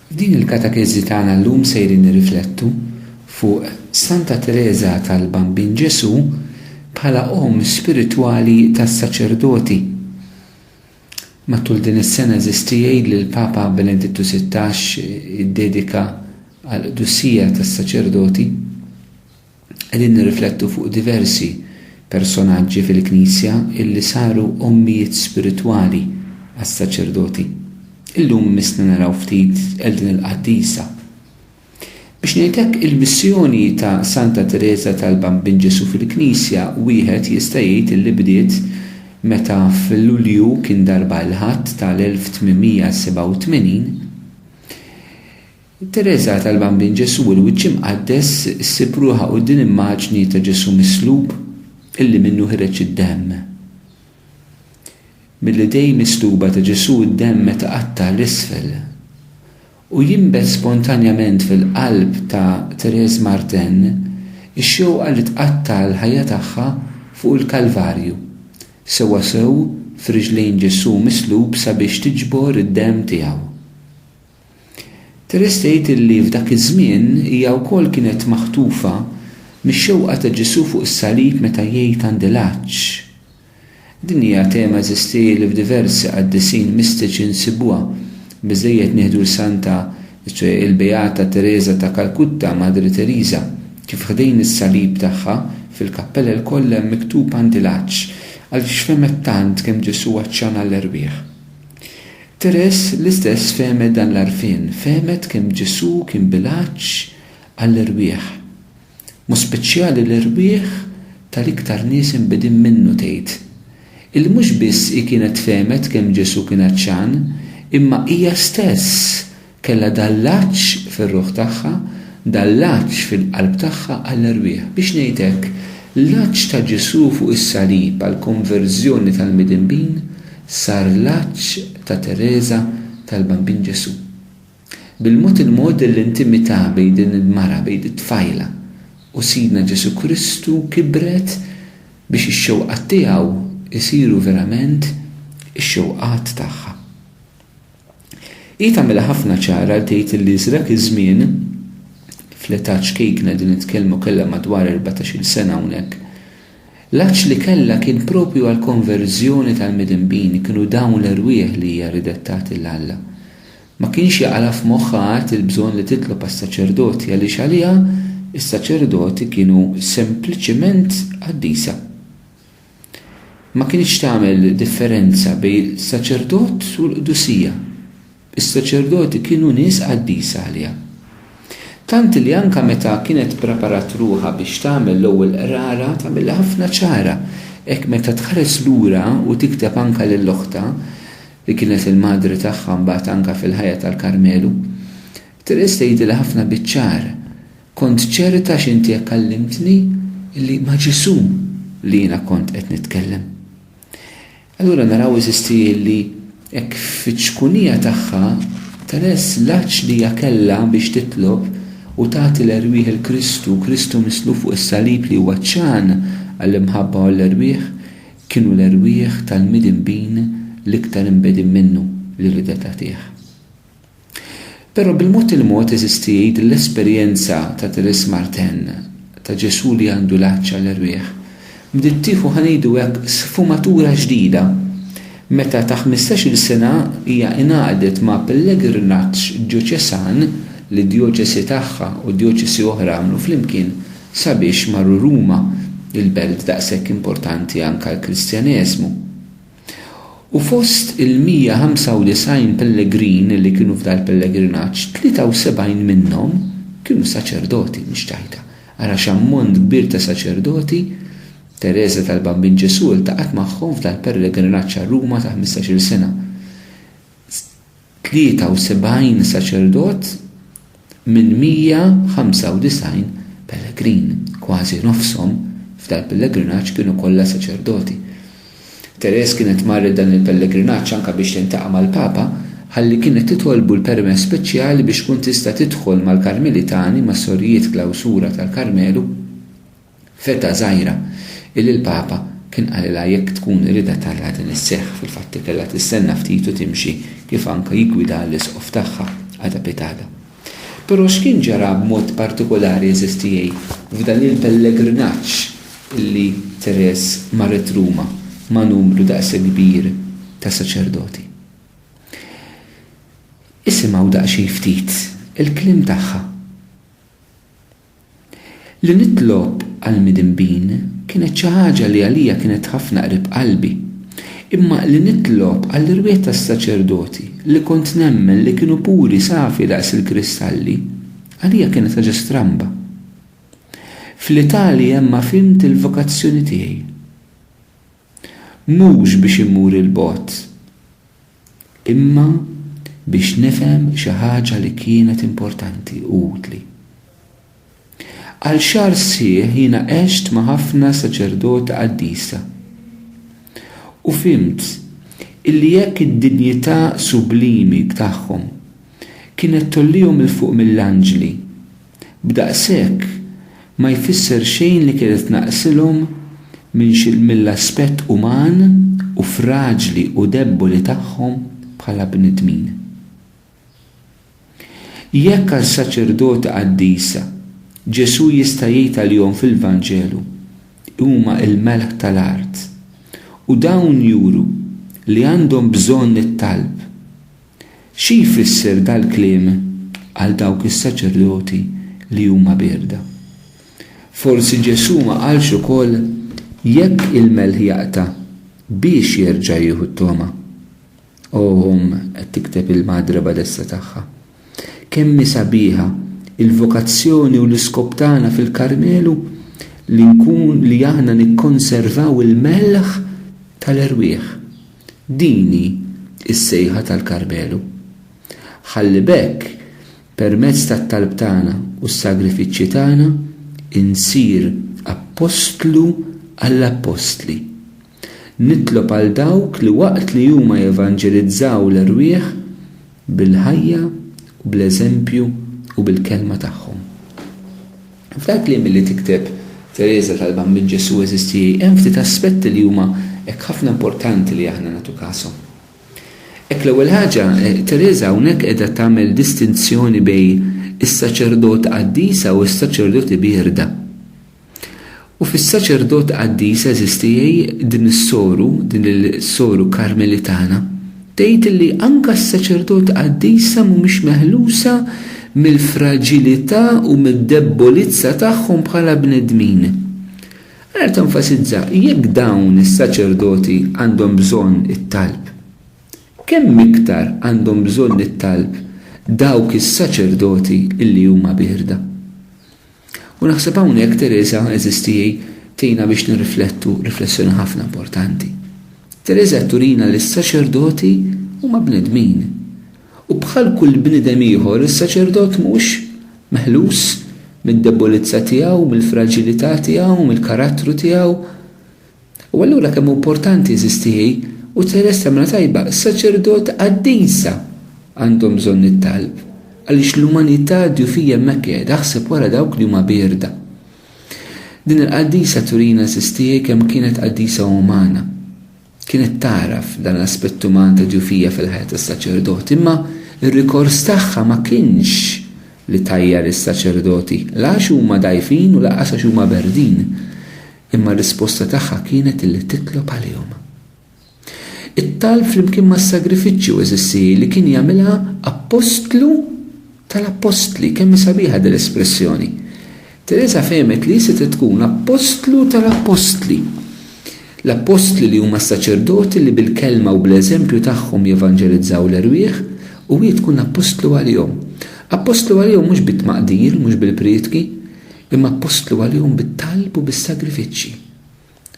F'din il-katekezi tagħna llum sejrin nirriflettu fuq Santa Teresa tal-Bambin Ġesu bħala spiritwali tas-saċerdoti. Matul din is-sena eżistijaj li l-Papa Benedittu XVI iddedika għal qudussija tas-saċerdoti. Qegħdin nirriflettu fuq diversi personaġġi fil-Knisja illi saru ommijiet spiritwali għas-saċerdoti. Illum misna naraw ftit din il-qaddisa. Biex ngħidlek il-missjoni ta' Santa Teresa tal-Bambin Ġesu fil-Knisja wieħed jista' jgħid illi bdiet meta f'Lulju kien darba l-ħadd tal-1887 Teresa tal-Bambin Ġesu il-wiċċ imqaddes issibruha quddiem immaġni ta' Ġesu mislub illi minnu ħireġ id-demm. Mill-idej misluba ta' Ġesu id-demm meta qatta l-isfel u jinbet spontanjament fil-qalb ta' Therese Martin ix-xewqa li tqatta l-ħajja tagħha fuq il-Kalvarju sewwa sew f'riġlejn Ġesu mislub sabiex tiġbor id-demm tiegħu. Therese tgħid illi f'dak iż-żmien hija wkoll kienet maħtufa mix-xewqa ta' Ġesu fuq is-salib meta jgħid għandi l-għaġġ. Din hija tema eżisti li f'diversi qaddisin mistiċi nsibuha biżejjed nieħdu l-Santa il-Beata Teresa ta' Kalkutta Madri Teresa kif ħdejn is-salib tagħha fil-kappella l-koll hemm miktub għandi l-għaġġ għaliex femet tant kemm Ġesu għaċċana l-erbieħ. Teresa l-istess femet dan l-arfien, femet kemm Ġesu kien bil-għaġġ għall-erbieħ. Mu speċjali l-erbieħ tal-iktar nies inbedin minnu tgħid. Il-mhux biss kienet femet kemm Ġesu kien għaċċan, imma hija stess kellha dal-għaġġ fir-ruħ tagħha, dal-għaġġ fil-qalb tagħha għall-erbieħ. Biex ngħidlek, l-għaġġ ta' Ġesu fuq is-salib għall-konverżjoni tal-midinbin sar l-għaġġ ta' Teresa tal-Bambin Ġesu. Bil-mod il-mod l-intimità bejn din il-mara bejn it-tfajla u Sidna Ġesu Kristu kibret biex ix-xewqat tiegħu isiru verament ix-xewqat tagħha. Hi tagħmilha ħafna ċara tgħid li żrak iż-żmien fl-età xkejkna din nitkellmu kellha madwar 14-il sena hawnhekk. L-għaġġ li kellha kien propju għall-konverżjoni tal-midinbin kienu dawn l-erwieħ li hija ridet tagħti l-Alla. Ma kienx jaqala f'moħħha il-bżonn li titlob għas-saċerdoti għaliex għaliha is-saċerdoti kienu sempliċiment qaddisa. Ma kienx tagħmel differenza bejn saċerdot u l-qdusija. Is-saċerdoti kienu nies qaddisa għaliha. Tant li anke meta kienet preparat ruħha biex tagħmel l-ewwel qrara tagħmilha ħafna ċara. Hekk meta tħares lura u tikteb anke lill-oħta li kienet il-madri tagħha mbagħad anke fil-ħajja tal-Karmelu. Teresa tgħidilha ħafna biċ-ċar. Kont ċerta x'inti jekk kallimtni illi ma' Ġesu li jiena kont qed nitkellem. Allura naraw eżisti li hekk fiċ-ċkunija tagħha Teresa l-għaġġ li hija kellha biex titlob u tagħti l-erbieħ il-Kristu, Kristu mislu fuq is-salib li huwa ċan għall-imħabba u l-erbieħ kienu l-erbieħ tal-midinbin l-iktar inbedin minnu li rida tagħtih. Però bil-mod il-mod eżisti l-esperjenza ta' Therese Martin ta' Ġesu li għandu l-għaġġ għall-erbieħ. Bdiet tieħu ħanejdu hekk sfumatura ġdida. Meta ta' 15-il sena hija ingħaqdet ma' pellegrinaġġ ġioċesan li d-dioċesi tagħha u d-dioċesi oħra għamlu flimkien sabiex marru Ruma, il-belt daqshekk importanti anke għall-Kristjaneżmu. U fost il-195 pellegrin li kienu f'dal-pellegrinaġġ, 73 minnhom kienu saċerdoti mhix tajta. Ara x'ammont kbir ta' saċerdoti Teresa tal-Bambin Ġesu iltaqat magħhom f'dal-pellegrinaġġ Ruma ta' 15-il sena. 73 saċerdot minn 195 pellegrin, kważi nofshom f'dal-pellegrinaġġ kienu kollha saċerdoti. Teresa kienet marret dan il-pellegrinaġġ anke biex tintaqa' mal-Papa ħalli kienet titolbu l-permess speċjali biex tkun tista' tidħol mal-Karmelitani mas-Sorjiet Klawsura tal-Karmelu feta żgħira illi l-Papa kien qalilha jekk tkun irida tagħha din is-seħħ fil-fatt kellha tistenna ftit u timxi kif anke jiggwida l-isqof tagħha adapitada. Però x'kien ġara b'mod partikolari eżistijej f'dan il-pellegrinaġġ illi Teres marret Ruma ma' numru daqs kbir ta' saċerdoti. Isimgħu daqsxejn ftit il-kliem tagħha. Li nitlob għal midinbin kienet xi ħaġa li għalija kienet ħafna qrib qalbi, imma li nitlob għall-irwiet tas-saċerdoti li kont nemmen li kienu puri safi daqs il-kristalli, għalija kienet ħaġa stramba. Fl-Italja imma fimt il-vokazzjoni tiegħi. Mhux biex immur il-bot, imma biex nifhem xi ħaġa li kienet importanti u utli. Għal xahar sieħ jiena għext ma' ħafna saċerdoti qaddisa u fimt illi jekk id-dinjità sublimi tagħhom kienet tollihom il fuq mill-anġli, b'daqshekk ma jfisser xejn li kienet naqsilhom mill-aspett uman u fraġli u debboli tagħhom bħala bnedmin. Jekk għal saċerdoti qaddisa Ġesu jista' jgħid għalihom fil-Vanġelu huma il-melħ tal-art u dawn juru li għandhom bżonn it-talb. Xi jfisser dal-kliem għal dawk is-saċerdoti li huma birda? Forsi Ġesu ma qalx ukoll jekk il-melħ jaqta' biex jerġa' jieħu t-toma. Qed tikteb il-madra badessa tagħha. Kemm sabiħa il-vokazzjoni u l-iskop tagħna fil-Karmelu li aħna nikkonservaw il-melħ tal-erwieħ. Dini is-sejħa tal-Karmelu. Ħalli bekk permezz tat-talb tagħna u s-sagrifiċċji tagħna insir apostlu għall-apostli. Nitlob għal dawk li waqt li huma jevanġelizzaw l-erwieħ bil-ħajja u bl-eżempju u bil-kelma tagħhom. F'dak li milli tikteb Teresa talban minn Ġesu eżistijej hemm ftit aspetti li huma hekk ħafna importanti li aħna nagħtu kasom. Hekk l-ewwel ħaġa Teresa hawnhekk qiegħda tagħmel distinzjoni bejn is-saċerdot qaddisa u s-saċerdoti bierda. U fis-saċerdot qaddisa eżistijej din il-soru karmelitana tgħid li anke s-saċerdot qaddisa mhumiex meħlusa mill-fraġilità u mid-debbolizza tagħhom bħala bnedmin. Għal tenfasizza jekk dawn is-saċerdoti għandhom bżonn it-talb. Kemm iktar għandhom bżonn it-talb dawk is-saċerdoti illi huma bierda. U naħseb hawnhekk Teresa eżistijej tgħinna biex nirriflettu riflessjoni ħafna importanti. Teresa turina li s-saċerdoti huma bnedmin. U bħal kull bniedem ieħor is-saċerdot mhux meħlus mid-debbolizza tiegħu, mill-fraġilità tiegħu, mill-karattru tiegħu. U allura kemm importanti eżistijej u Teresa mela tajba s-saċerdot qaddisa għandhom bżonn it-talb għaliex l-umanità djufija hemmhekk qiegħda ħseb wara dawk li huma bierda. Din il-qaddisa turina eżistijej kemm kienet qaddisa umana. Kienet taraf dan l-aspett uman ta' djufija fil-ħajja tas-saċerdoti, imma ir-rikors tagħha ma kienx li tajjar is-saċerdoti għax huma dgħajfin u lanqas għax huma berdin, imma r-risposta tagħha kienet illi titlob għalihom. It-talb flimkien mas-sagrifiċċju eżistijej li kien jagħmilha apostlu tal-apostli, kemm sabiħa dell-espressjoni. Teresa fehmet li se tkun apostlu tal-apostli. L-apostli li huma s-saċerdoti li bil-kelma u bl-eżempju tagħhom jevanġelizzaw l-erwieħ u tkun apostlu għalihom. Apostlu għalihom mhux bit-tmaqdir, mhux bil-prietki, imma apostlu għalihom bit-talb u bis-sagrifiċċji.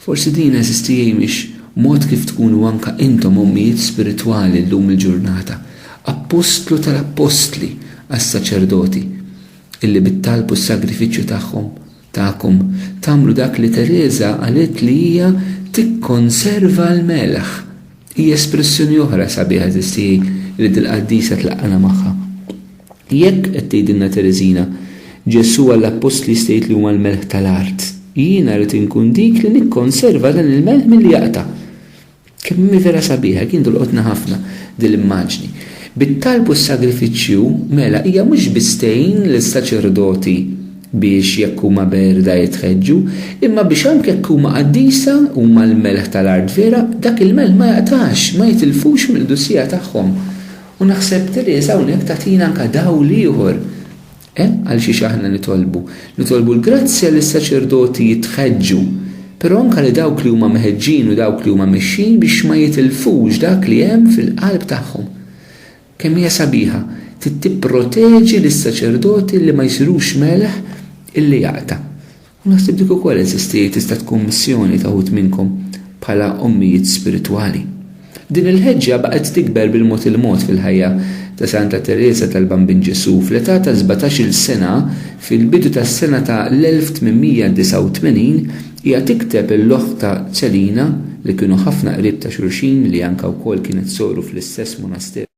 Forsi din eżistijej mhix mod kif tkunu anke intom ommijiet spiritwali llum il-ġurnata. Apostlu tal-apostli għas-saċerdoti illi bit-talb u s-sagrifiċċju tagħhom tagħmlu dak li Teresa qalet li hija tikkonserva l-melħ. Hija espressjoni oħra sabiħa eżistijej li dil-qaddisa tlaqana magħha. Jekk qed tgħidilna Teresina Ġesu għall-apostli stejt li huma l-melħ tal-art, jiena rrid inkun dik li nikkonserva dan il-melħ milli jaqta'. Kemm vera sabiħa kien dolqotna ħafna dil-immaġni. Bit-talbu s-sagrifiċċju mela hija mhux bistejn lis-saċerdoti biex jekk huma berda jitħeġġu, imma biex anke jekk huma qaddisa huma l-melħ tal-art vera, dak il-melħ ma jaqtax, ma jitilfux mill-dussija tagħhom. U naħseb Teresa hawnhekk tagħtina anke dawl ieħor. Għal xiex aħna nitolbu l-grazzja lis-saċerdoti jitħeġġu, però anke li dawk li huma meħeġġin u dawk li huma mexxin biex ma jitilfux dak li hemm fil-qalb tagħhom. Kemm hija sabiħa tipproteġi lis-saċerdoti li ma jsirux melħ illi jaqta. U naħseb dik ukoll eżisti tista' tkun missjoni ta' wħud minnkom bħala ommijiet spiritwali. Din il-ħeġġa baqgħet tikber bil-mod il-mod fil-ħajja ta' Santa Teresa tal-Bambin Ġesu fl-età ta' 17-il sena fil-bidu tas-sena ta' l-1889 hija tikteb il-loħ ta' Celina li kienu ħafna qrib ta' xulxin li anke wkoll kienet soru fl-istess monaster.